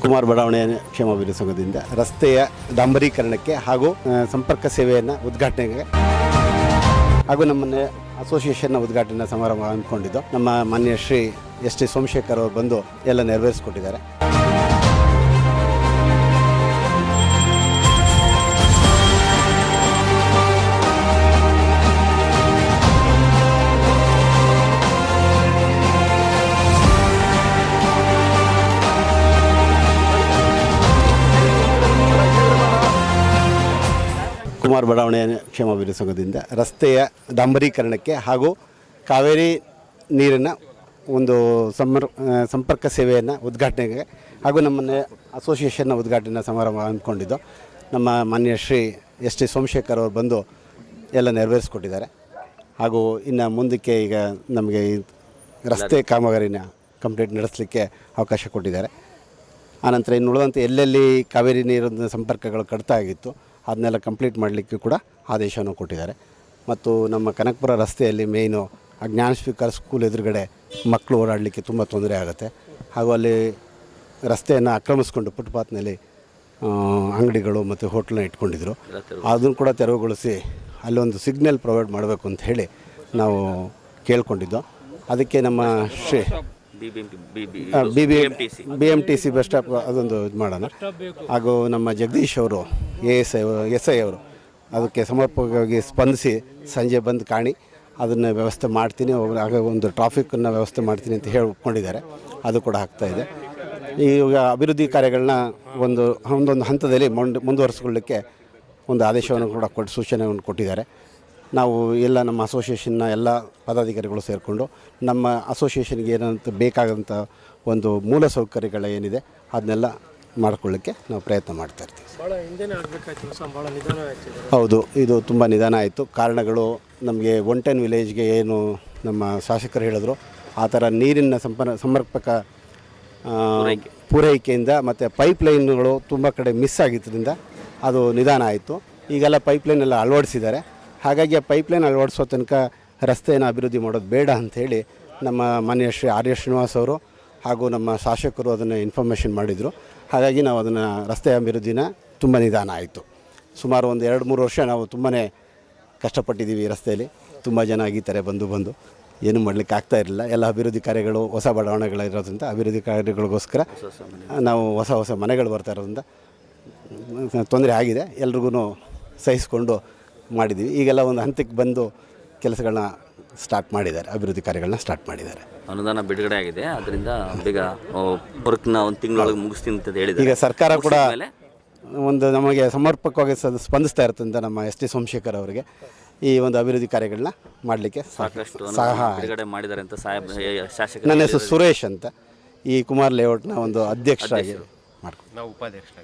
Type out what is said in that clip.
ಕುಮಾರ್ ಬಡಾವಣೆ ಕ್ಷೇಮಾಭಿವೃದ್ಧಿ ಸಂಘದಿಂದ ರಸ್ತೆಯ ಡಾಂಬರೀಕರಣಕ್ಕೆ ಹಾಗೂ ಸಂಪರ್ಕ ಸೇವೆಯನ್ನು ಉದ್ಘಾಟನೆಗೆ ಹಾಗೂ ನಮ್ಮನ್ನೇ ಅಸೋಸಿಯೇಷನ್ನ ಉದ್ಘಾಟನಾ ಸಮಾರಂಭ ಹಮ್ಮಿಕೊಂಡಿದ್ದು ನಮ್ಮ ಮಾನ್ಯ ಶ್ರೀ ಎಸ್.ಟಿ. ಸೋಮಶೇಖರ್ ಅವರು ಬಂದು ಎಲ್ಲ ನೆರವೇರಿಸಿಕೊಟ್ಟಿದ್ದಾರೆ. ಕುಮಾರ್ ಬಡಾವಣೆ ಕ್ಷೇಮಾಭಿವೃದ್ಧಿ ಸಂಘದಿಂದ ರಸ್ತೆಯ ಡಾಂಬರೀಕರಣಕ್ಕೆ ಹಾಗೂ ಕಾವೇರಿ ನೀರಿನ ಒಂದು ಸಂಪರ್ಕ ಸೇವೆಯನ್ನು ಉದ್ಘಾಟನೆಗೆ ಹಾಗೂ ನಮ್ಮನ್ನೇ ಅಸೋಸಿಯೇಷನ್ನ ಉದ್ಘಾಟನಾ ಸಮಾರಂಭ ಹಮ್ಮಿಕೊಂಡಿದ್ದು ನಮ್ಮ ಮಾನ್ಯ ಶ್ರೀ ಎಸ್.ಟಿ. ಸೋಮಶೇಖರ್ ಅವರು ಬಂದು ಎಲ್ಲ ನೆರವೇರಿಸಿಕೊಟ್ಟಿದ್ದಾರೆ. ಹಾಗೂ ಇನ್ನು ಮುಂದಕ್ಕೆ ಈಗ ನಮಗೆ ರಸ್ತೆ ಕಾಮಗಾರಿನ ಕಂಪ್ಲೀಟ್ ನಡೆಸಲಿಕ್ಕೆ ಅವಕಾಶ ಕೊಟ್ಟಿದ್ದಾರೆ. ಆನಂತರ ಇನ್ನು ಉಳಿದಂತೆ ಎಲ್ಲೆಲ್ಲಿ ಕಾವೇರಿ ನೀರಿನ ಸಂಪರ್ಕಗಳು ಕಡಿತ ಆಗಿತ್ತು ಅದನ್ನೆಲ್ಲ ಕಂಪ್ಲೀಟ್ ಮಾಡಲಿಕ್ಕೆ ಕೂಡ ಆದೇಶವನ್ನು ಕೊಟ್ಟಿದ್ದಾರೆ. ಮತ್ತು ನಮ್ಮ ಕನಕಪುರ ರಸ್ತೆಯಲ್ಲಿ ಮೇಯ್ನು ಜ್ಞಾನ ಸ್ವೀಕಾರ ಸ್ಕೂಲ್ ಎದುರುಗಡೆ ಮಕ್ಕಳು ಓಡಾಡಲಿಕ್ಕೆ ತುಂಬ ತೊಂದರೆ ಆಗುತ್ತೆ. ಹಾಗೂ ಅಲ್ಲಿ ರಸ್ತೆಯನ್ನು ಆಕ್ರಮಿಸ್ಕೊಂಡು ಫುಟ್ಪಾತ್ನಲ್ಲಿ ಅಂಗಡಿಗಳು ಮತ್ತು ಹೋಟ್ಲನ್ನ ಇಟ್ಕೊಂಡಿದ್ರು. ಅದನ್ನು ಕೂಡ ತೆರವುಗೊಳಿಸಿ ಅಲ್ಲೊಂದು ಸಿಗ್ನಲ್ ಪ್ರೊವೈಡ್ ಮಾಡಬೇಕು ಅಂತ ಹೇಳಿ ನಾವು ಕೇಳ್ಕೊಂಡಿದ್ದು. ಅದಕ್ಕೆ ನಮ್ಮ ಶ್ರೀ BMTC ಬಸ್ ಸ್ಟಾಪ್ ಅದೊಂದು ಇದು ಮಾಡೋಣ. ಹಾಗೂ ನಮ್ಮ ಜಗದೀಶ್ ಅವರು SI ಅವರು ಅದಕ್ಕೆ ಸಮರ್ಪಕವಾಗಿ ಸ್ಪಂದಿಸಿ ಸಂಜೆ ಬಂದು ಕಾಣಿ ಅದನ್ನು ವ್ಯವಸ್ಥೆ ಮಾಡ್ತೀನಿ, ಆಗ ಒಂದು ಟ್ರಾಫಿಕ್ಕನ್ನು ವ್ಯವಸ್ಥೆ ಮಾಡ್ತೀನಿ ಅಂತ ಹೇಳಿ ಒಪ್ಕೊಂಡಿದ್ದಾರೆ. ಅದು ಕೂಡ ಆಗ್ತಾಯಿದೆ. ಈಗ ಅಭಿವೃದ್ಧಿ ಕಾರ್ಯಗಳನ್ನ ಒಂದೊಂದು ಹಂತದಲ್ಲಿ ಮುಂದುವರಿಸ್ಕೊಳ್ಳಿಕ್ಕೆ ಒಂದು ಆದೇಶವನ್ನು ಕೂಡ ಸೂಚನೆಯನ್ನು ಕೊಟ್ಟಿದ್ದಾರೆ. ನಾವು ಎಲ್ಲ ನಮ್ಮ ಅಸೋಸಿಯೇಷನ್ನ ಎಲ್ಲ ಪದಾಧಿಕಾರಿಗಳು ಸೇರಿಕೊಂಡು ನಮ್ಮ ಅಸೋಸಿಯೇಷನ್ಗೆ ಏನಂತ ಬೇಕಾದಂಥ ಒಂದು ಮೂಲ ಸೌಕರ್ಯಗಳು ಏನಿದೆ ಅದನ್ನೆಲ್ಲ ಮಾಡಿಕೊಳ್ಳಿಕ್ಕೆ ನಾವು ಪ್ರಯತ್ನ ಮಾಡ್ತಾ ಇರ್ತೀವಿ. ಹೌದು, ಇದು ತುಂಬ ನಿಧಾನ ಆಯಿತು. ಕಾರಣಗಳು ನಮಗೆ 110 ವಿಲೇಜ್ಗೆ ಏನು ನಮ್ಮ ಶಾಸಕರು ಹೇಳಿದ್ರು ಆ ಥರ ನೀರಿನ ಸಮರ್ಪಕ ಪೂರೈಕೆಯಿಂದ ಮತ್ತು ಪೈಪ್ಲೈನ್ಗಳು ತುಂಬ ಕಡೆ ಮಿಸ್ ಆಗಿದ್ದರಿಂದ ಅದು ನಿಧಾನ ಆಯಿತು. ಈಗೆಲ್ಲ ಪೈಪ್ಲೈನ್ ಎಲ್ಲ ಅಳವಡಿಸಿದ್ದಾರೆ. ಹಾಗಾಗಿ ಆ ಪೈಪ್ಲೈನ್ ಅಳವಡಿಸೋ ತನಕ ರಸ್ತೆಯನ್ನು ಅಭಿವೃದ್ಧಿ ಮಾಡೋದು ಬೇಡ ಅಂಥೇಳಿ ನಮ್ಮ ಮಾನ್ಯ ಶ್ರೀ ಆರ್.ಎಸ್. ಶ್ರೀನಿವಾಸ್ ಅವರು ಹಾಗೂ ನಮ್ಮ ಶಾಸಕರು ಅದನ್ನು ಇನ್ಫಾರ್ಮೇಷನ್ ಮಾಡಿದರು. ಹಾಗಾಗಿ ನಾವು ಅದನ್ನು ರಸ್ತೆ ಅಭಿವೃದ್ಧಿನ ತುಂಬ ನಿಧಾನ ಆಯಿತು. ಸುಮಾರು ಒಂದು 2-3 ವರ್ಷ ನಾವು ತುಂಬಾ ಕಷ್ಟಪಟ್ಟಿದ್ದೀವಿ. ರಸ್ತೆಯಲ್ಲಿ ತುಂಬ ಜನ ಆಗಿದ್ದಾರೆ ಬಂದು ಏನು ಮಾಡಲಿಕ್ಕೆ ಆಗ್ತಾ ಇರಲಿಲ್ಲ. ಎಲ್ಲ ಅಭಿವೃದ್ಧಿ ಕಾರ್ಯಗಳು ಹೊಸ ಬಡಾವಣೆಗಳಿರೋದ್ರಿಂದ ಅಭಿವೃದ್ಧಿ ಕಾರ್ಯಗಳಿಗೋಸ್ಕರ ನಾವು ಹೊಸ ಮನೆಗಳು ಬರ್ತಾ ಇರೋದ್ರಿಂದ ತೊಂದರೆ ಆಗಿದೆ. ಎಲ್ರಿಗೂ ಸಹಿಸ್ಕೊಂಡು ಮಾಡಿದ್ದೀವಿ. ಈಗೆಲ್ಲ ಒಂದು ಹಂತಕ್ಕೆ ಬಂದು ಕೆಲಸಗಳನ್ನ ಸ್ಟಾರ್ಟ್ ಮಾಡಿದ್ದಾರೆ, ಅಭಿವೃದ್ಧಿ ಕಾರ್ಯಗಳನ್ನ ಸ್ಟಾರ್ಟ್ ಮಾಡಿದ್ದಾರೆ. ಅನುದಾನ ಬಿಡುಗಡೆ ಆಗಿದೆ, ಅದರಿಂದ ಬೇಗ ವರ್ಕ್ನ ಒಂದು ತಿಂಗಳೊಳಗೆ ಮುಗಿಸ್ತೀನಿ ಅಂತ ಹೇಳಿದ್ದಾರೆ. ಈಗ ಸರ್ಕಾರ ಕೂಡ ಒಂದು ನಮಗೆ ಸಮರ್ಪಕವಾಗಿ ಸ್ಪಂದಿಸ್ತಾ ಇರ್ತಂತ ನಮ್ಮ ಎಸ್.ಟಿ. ಸೋಮಶೇಖರ್ ಅವರಿಗೆ ಈ ಒಂದು ಅಭಿವೃದ್ಧಿ ಕಾರ್ಯಗಳನ್ನ ಮಾಡಲಿಕ್ಕೆ ಸಾಕಷ್ಟು ಬಿಡುಗಡೆ ಮಾಡಿದ್ದಾರೆ ಅಂತ ಶಾಸಕ. ನನ್ನ ಹೆಸರು ಸುರೇಶ್ ಅಂತ, ಈ ಕುಮಾರ್ ಲೇಔಟ್ನ ಒಂದು ಅಧ್ಯಕ್ಷರಾಗಿ ಮಾಡ್ಕೊಂಡು ನಾವು ಉಪಾಧ್ಯಕ್ಷರಾಗಿ